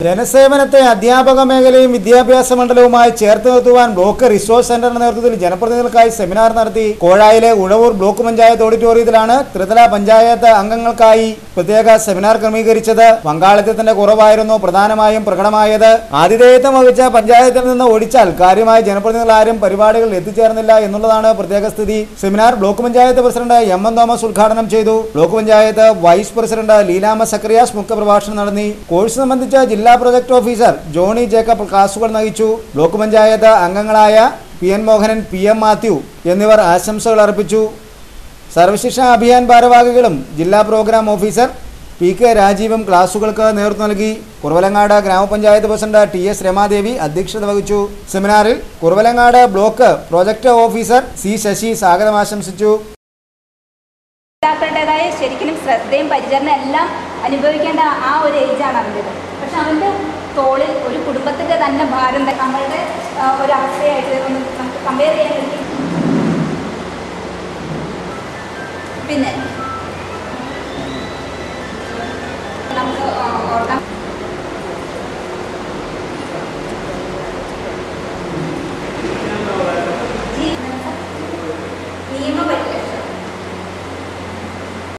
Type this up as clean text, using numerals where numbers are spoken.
ജനസേവനത്തെ അധ്യാപക മേഖലയും വിദ്യാഭ്യാസ മണ്ഡലവുമായി ചേർത്ത് നിർത്തുവാൻ ബ്ലോക്ക് റിസോഴ്സ് സെന്ററിന്റെ നേതൃത്വത്തിൽ ജനപ്രതിനിധികൾക്കായി സെമിനാർ നടത്തി. കോഴായിലെ ഉഴവൂർ ബ്ലോക്ക് പഞ്ചായത്ത് ഓഡിറ്റോറിയത്തിലാണ് ത്രിതല പഞ്ചായത്ത് അംഗങ്ങൾക്കായി പ്രത്യേക സെമിനാർ ക്രമീകരിച്ചത്. പങ്കാളിത്തത്തിന്റെ കുറവായിരുന്നു പ്രധാനമായും പ്രകടമായത്. ആതിഥേയത്വം വഹിച്ച പഞ്ചായത്തിൽ നിന്ന് ഒഴിച്ചാൽ കാര്യമായ ജനപ്രതിനിധികൾ ആരും പരിപാടികളിൽ എത്തിച്ചേർന്നില്ല എന്നുള്ളതാണ് പ്രത്യേക സ്ഥിതി. Seminar block panchayat president M N. Thomas ഉദ്ഘാടനം ചെയ്തു. Block panchayat vice president Leelamma Zacharias മുഖ്യപ്രഭാഷണം നടത്തി. കോഴ്സ് സംബന്ധിച്ച ജില്ലാ പ്രൊജക്ട് ഓഫീസർ ജോണി ജേക്കബ് ക്ലാസുകൾ നയിച്ചു. ബ്ലോക്ക് പഞ്ചായത്ത് അംഗങ്ങളായ പി.എൻ. മോഹനൻ, പി.എം. മാത്യു എന്നിവർ ആശംസകൾ അർപ്പിച്ചു. സർവശിക്ഷാ അഭിയാൻ ഭാരവാഹികളും ജില്ലാ പ്രോഗ്രാം ഓഫീസർ പി.കെ. രാജീവും ക്ലാസുകൾക്ക് നേതൃത്വം നൽകി. കുറവലങ്ങാട് ഗ്രാമപഞ്ചായത്ത് പ്രസിഡന്റ് ടി.എസ്. രമാദേവി അധ്യക്ഷത വഹിച്ചു. സെമിനാറിൽ Kuravilangad block project officer C. Sasi സ്വാഗതം ആശംസിച്ചു. ശരിക്കും ശ്രദ്ധയും പരിചരണം എല്ലാം അനുഭവിക്കേണ്ട ആ ഒരു ഏജാണ് അവൻ്റെത്. പക്ഷെ അവൻ്റെ തോളിൽ ഒരു കുടുംബത്തിൻ്റെ തന്നെ ഭാരം നമ്മളുടെ ഒരു അവസ്ഥയായിട്ട് ഒന്ന് നമുക്ക് കമ്പയർ ചെയ്യാൻ പറ്റും. പിന്നെ